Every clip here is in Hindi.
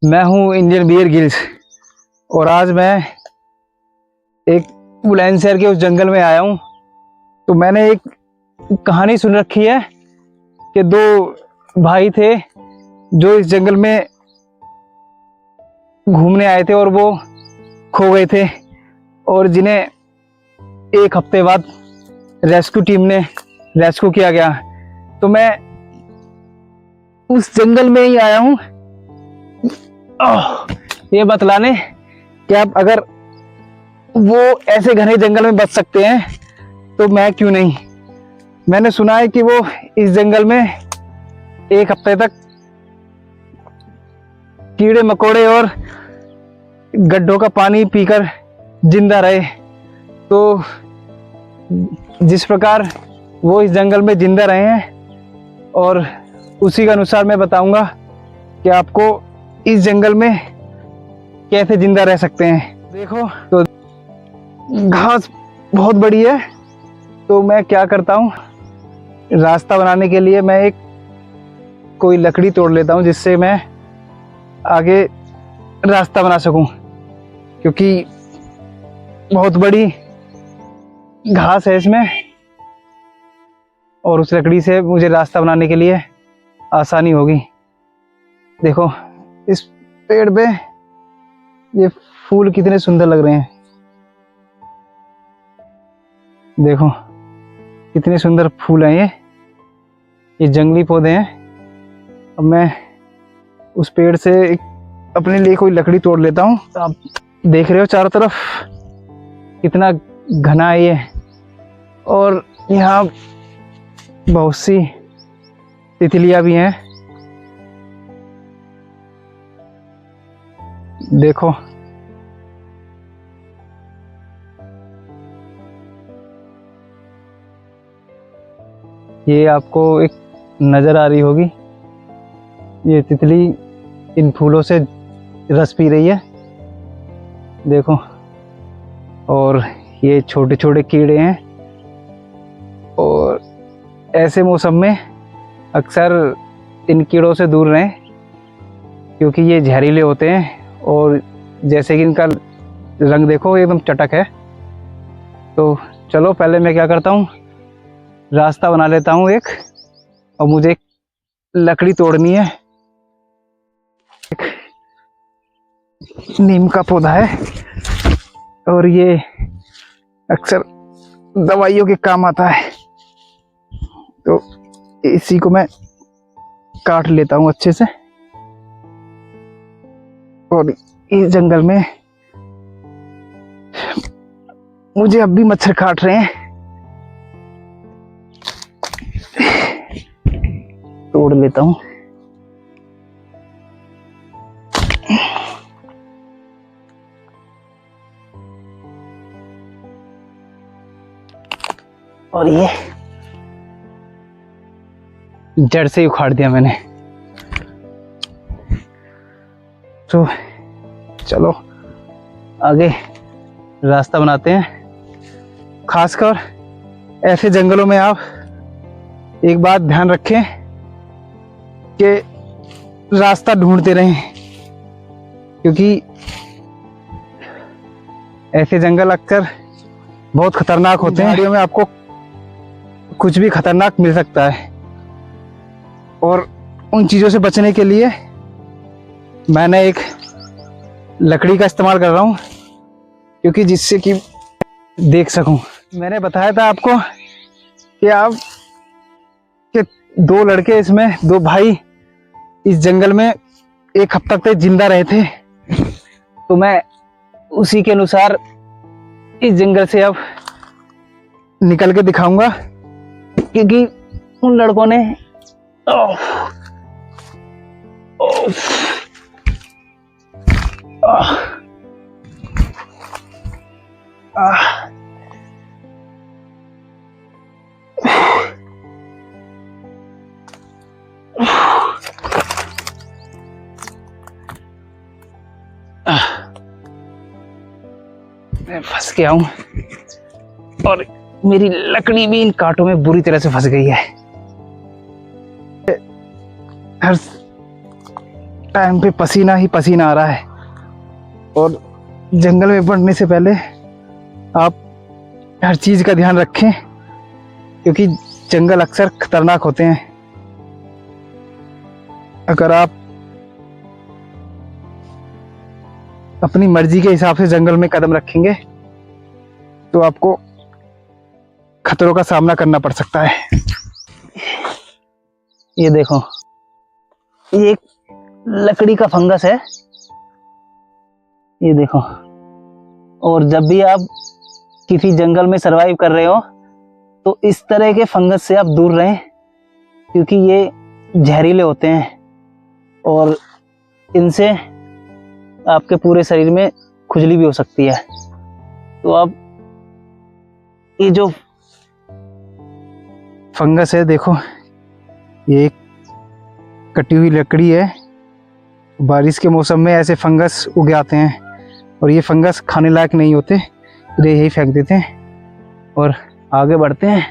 मैं हूं इंडियन बियर गिल्स और आज मैं एक बुलंदशहर के उस जंगल में आया हूं। तो मैंने एक कहानी सुन रखी है कि दो भाई थे जो इस जंगल में घूमने आए थे और वो खो गए थे और जिन्हें एक हफ्ते बाद रेस्क्यू टीम ने रेस्क्यू किया गया। तो मैं उस जंगल में ही आया हूं ये बतलाने कि आप अगर वो ऐसे घने जंगल में बच सकते हैं तो मैं क्यों नहीं। मैंने सुना है कि वो इस जंगल में एक हफ्ते तक कीड़े मकोड़े और गड्ढों का पानी पीकर जिंदा रहे। तो जिस प्रकार वो इस जंगल में जिंदा रहे हैं और उसी के अनुसार मैं बताऊंगा कि आपको इस जंगल में कैसे जिंदा रह सकते हैं। देखो तो घास बहुत बड़ी है, तो मैं क्या करता हूँ, रास्ता बनाने के लिए मैं एक कोई लकड़ी तोड़ लेता हूँ जिससे मैं आगे रास्ता बना सकूं, क्योंकि बहुत बड़ी घास है इसमें और उस लकड़ी से मुझे रास्ता बनाने के लिए आसानी होगी। देखो इस पेड़ पे ये फूल कितने सुंदर लग रहे हैं, देखो कितने सुंदर फूल हैं। ये जंगली पौधे हैं। अब मैं उस पेड़ से अपने लिए कोई लकड़ी तोड़ लेता हूँ। आप देख रहे हो चारों तरफ कितना घना है ये, और यहाँ बहुत सी तितलियां भी हैं। देखो ये आपको एक नजर आ रही होगी, ये तितली इन फूलों से रस पी रही है, देखो। और ये छोटे छोटे कीड़े हैं और ऐसे मौसम में अक्सर इन कीड़ों से दूर रहें क्योंकि ये जहरीले होते हैं और जैसे कि इनका रंग देखो एकदम चटक है। तो चलो पहले मैं क्या करता हूँ, रास्ता बना लेता हूँ एक, और मुझे एक लकड़ी तोड़नी है। एक नीम का पौधा है और ये अक्सर दवाइयों के काम आता है, तो इसी को मैं काट लेता हूँ अच्छे से। और इस जंगल में मुझे अब भी मच्छर काट रहे हैं, तोड़ लेता हूँ। और ये जड़ से ही उखाड़ दिया मैंने। तो चलो आगे रास्ता बनाते हैं। खासकर ऐसे जंगलों में आप एक बात ध्यान रखें कि रास्ता ढूंढते रहें, क्योंकि ऐसे जंगल अक्सर बहुत खतरनाक होते हैं। झाड़ियों में आपको कुछ भी खतरनाक मिल सकता है और उन चीज़ों से बचने के लिए मैंने एक लकड़ी का इस्तेमाल कर रहा हूँ, क्योंकि जिससे कि देख सकूं। मैंने बताया था आपको कि आप कि दो लड़के, इसमें दो भाई इस जंगल में एक हफ्ता तक जिंदा रहे थे। तो मैं उसी के अनुसार इस जंगल से अब निकल के दिखाऊंगा, क्योंकि उन लड़कों ने मैं फंस गया हूं और मेरी लकड़ी भी इन कांटों में बुरी तरह से फंस गई है। हर टाइम पे पसीना ही पसीना आ रहा है। और जंगल में बढ़ने से पहले आप हर चीज़ का ध्यान रखें, क्योंकि जंगल अक्सर खतरनाक होते हैं। अगर आप अपनी मर्जी के हिसाब से जंगल में कदम रखेंगे तो आपको खतरों का सामना करना पड़ सकता है। ये देखो, ये एक लकड़ी का फंगस है, ये देखो। और जब भी आप किसी जंगल में सरवाइव कर रहे हो तो इस तरह के फंगस से आप दूर रहें, क्योंकि ये जहरीले होते हैं और इनसे आपके पूरे शरीर में खुजली भी हो सकती है। तो आप ये जो फंगस है देखो, ये एक कटी हुई लकड़ी है। बारिश के मौसम में ऐसे फंगस उग आते हैं और ये फंगस खाने लायक नहीं होते, इन्हें यही फेंक देते हैं और आगे बढ़ते हैं,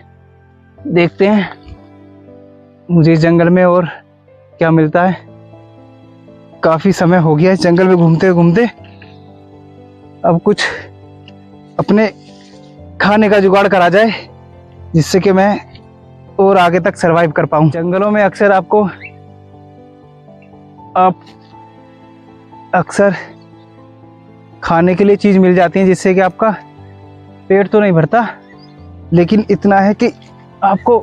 देखते हैं मुझे इस जंगल में और क्या मिलता है। काफ़ी समय हो गया इस जंगल में घूमते घूमते, अब कुछ अपने खाने का जुगाड़ करा जाए जिससे कि मैं और आगे तक सरवाइव कर पाऊँ। जंगलों में अक्सर अक्सर खाने के लिए चीज़ मिल जाती है जिससे कि आपका पेट तो नहीं भरता, लेकिन इतना है कि आपको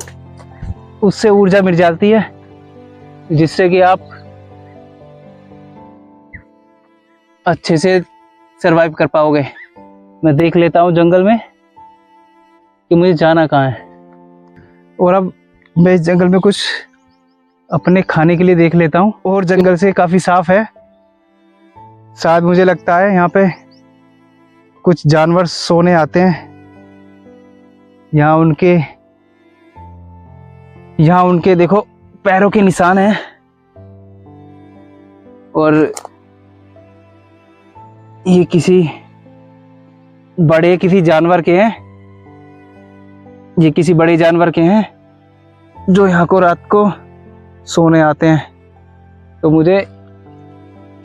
उससे ऊर्जा मिल जाती है जिससे कि आप अच्छे से सरवाइव कर पाओगे। मैं देख लेता हूँ जंगल में कि मुझे जाना कहाँ है, और अब मैं इस जंगल में कुछ अपने खाने के लिए देख लेता हूँ। और जंगल से काफ़ी साफ है, शायद मुझे लगता है यहाँ पे कुछ जानवर सोने आते हैं। यहाँ उनके देखो पैरों के निशान हैं और ये किसी जानवर के हैं, ये किसी बड़े जानवर के हैं जो यहाँ को रात को सोने आते हैं। तो मुझे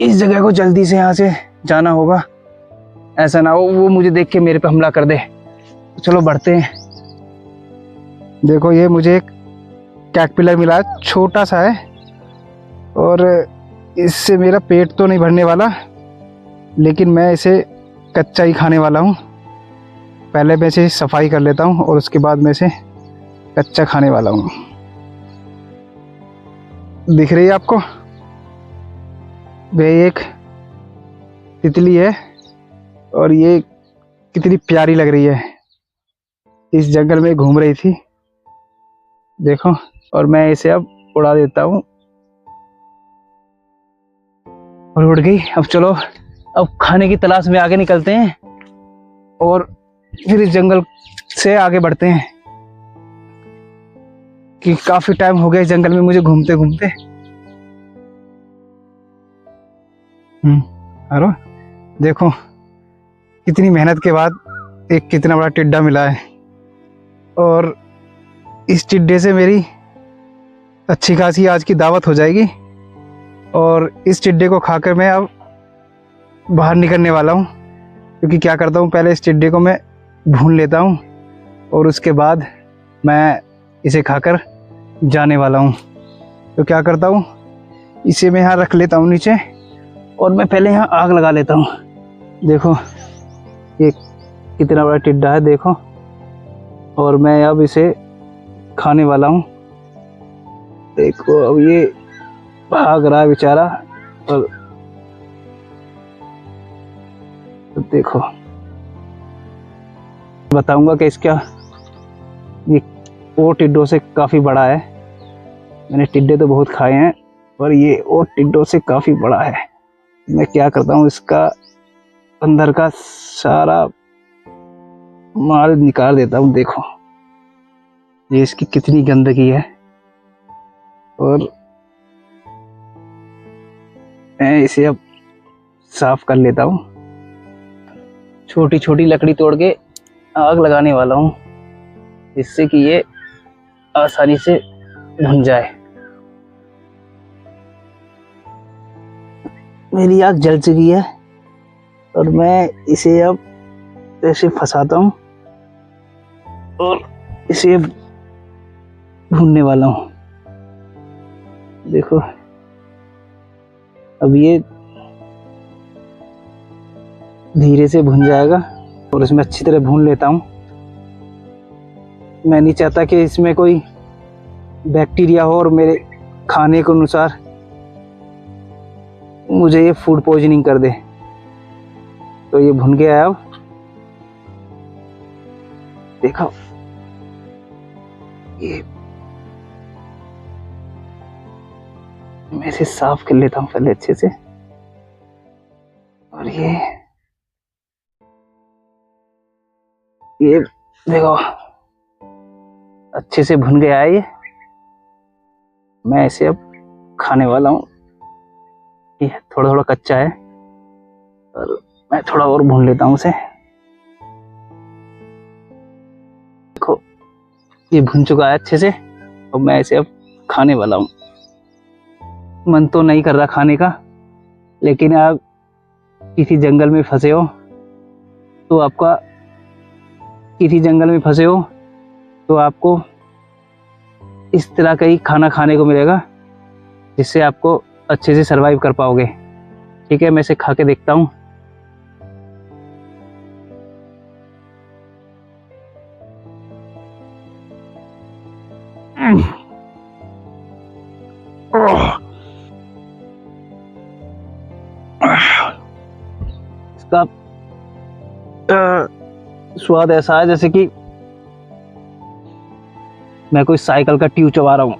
इस जगह को जल्दी से यहाँ से जाना होगा, ऐसा ना हो वो मुझे देख के मेरे पे हमला कर दे। तो चलो बढ़ते हैं। देखो, ये मुझे एक कैटरपिलर मिला है, छोटा सा है और इससे मेरा पेट तो नहीं भरने वाला, लेकिन मैं इसे कच्चा ही खाने वाला हूँ। पहले मैं इसे सफाई कर लेता हूँ और उसके बाद मैं इसे कच्चा खाने वाला हूँ। दिख रही है आपको? वह एक तितली है और ये कितनी प्यारी लग रही है, इस जंगल में घूम रही थी देखो, और मैं इसे अब उड़ा देता हूँ और उड़ गई। अब चलो, अब खाने की तलाश में आगे निकलते हैं और फिर इस जंगल से आगे बढ़ते हैं, कि काफी टाइम हो गया इस जंगल में मुझे घूमते घूमते। अरे देखो, कितनी मेहनत के बाद एक कितना बड़ा टिड्डा मिला है, और इस टिड्डे से मेरी अच्छी खासी आज की दावत हो जाएगी। और इस टिड्डे को खाकर मैं अब बाहर निकलने वाला हूँ, क्योंकि क्या करता हूँ, पहले इस टिड्डे को मैं भून लेता हूँ और उसके बाद मैं इसे खाकर जाने वाला हूँ। तो क्या करता हूँ, इसे मैं यहाँ रख लेता हूँ नीचे, और मैं पहले यहाँ आग लगा लेता हूँ। देखो, ये कितना बड़ा टिड्डा है देखो, और मैं अब इसे खाने वाला हूँ। देखो, अब ये भाग रहा है बेचारा, और तो देखो, बताऊंगा कि इसका ये और टिड्डों से काफ़ी बड़ा है। मैंने टिड्डे तो बहुत खाए हैं, पर ये और टिड्डों से काफ़ी बड़ा है। मैं क्या करता हूँ, इसका अंदर का सारा माल निकाल देता हूँ। देखो, ये इसकी कितनी गंदगी है, और मैं इसे अब साफ कर लेता हूँ। छोटी छोटी लकड़ी तोड़ के आग लगाने वाला हूँ, जिससे कि ये आसानी से भुन जाए। मेरी आग जल चुकी है और मैं इसे अब ऐसे फंसाता हूँ और इसे भूनने वाला हूँ। देखो अब ये धीरे से भुन जाएगा और इसमें अच्छी तरह भून लेता हूँ। मैं नहीं चाहता कि इसमें कोई बैक्टीरिया हो और मेरे खाने के अनुसार मुझे ये फूड पॉइजनिंग कर दे। तो ये भुन गया है अब, देखो ये मैं इसे साफ कर लेता हूँ पहले अच्छे से। और ये देखो अच्छे से भुन गया है ये। मैं इसे अब खाने वाला हूँ। ये थोड़ा थोड़ा कच्चा है और मैं थोड़ा और भून लेता हूँ उसे। देखो ये भुन चुका है अच्छे से। अब मैं इसे अब खाने वाला हूँ। मन तो नहीं कर रहा खाने का, लेकिन आप किसी जंगल में फंसे हो तो आपको इस तरह का ही खाना खाने को मिलेगा जिससे आपको अच्छे से सरवाइव कर पाओगे। ठीक है, मैं इसे खा के देखता हूँ। इसका स्वाद ऐसा है जैसे कि मैं कोई साइकिल का ट्यूब चबा रहा हूं।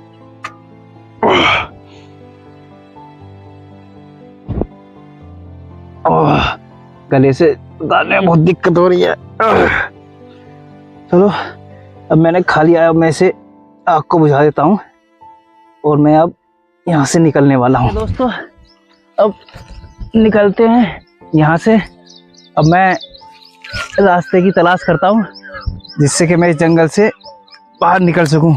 गले से उतारने में बहुत दिक्कत हो रही है। चलो अब मैंने खा लिया है। अब मैं इसे आग को बुझा देता हूँ और मैं अब यहाँ से निकलने वाला हूँ। दोस्तों अब निकलते हैं यहाँ से। अब मैं रास्ते की तलाश करता हूँ जिससे कि मैं इस जंगल से बाहर निकल सकूं।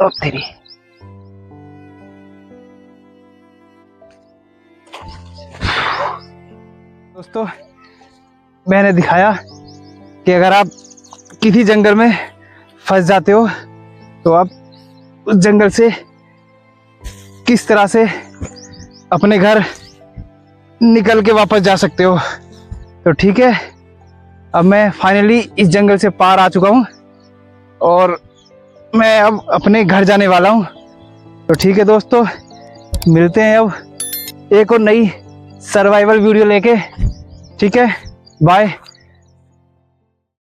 अब तेरी दोस्तों मैंने दिखाया कि अगर आप किसी जंगल में फंस जाते हो तो आप उस जंगल से किस तरह से अपने घर निकल के वापस जा सकते हो। तो ठीक है, अब मैं फाइनली इस जंगल से पार आ चुका हूँ और मैं अब अपने घर जाने वाला हूँ। तो ठीक है दोस्तों, मिलते हैं अब एक और नई सर्वाइवल वीडियो लेके। ठीक है, बाय।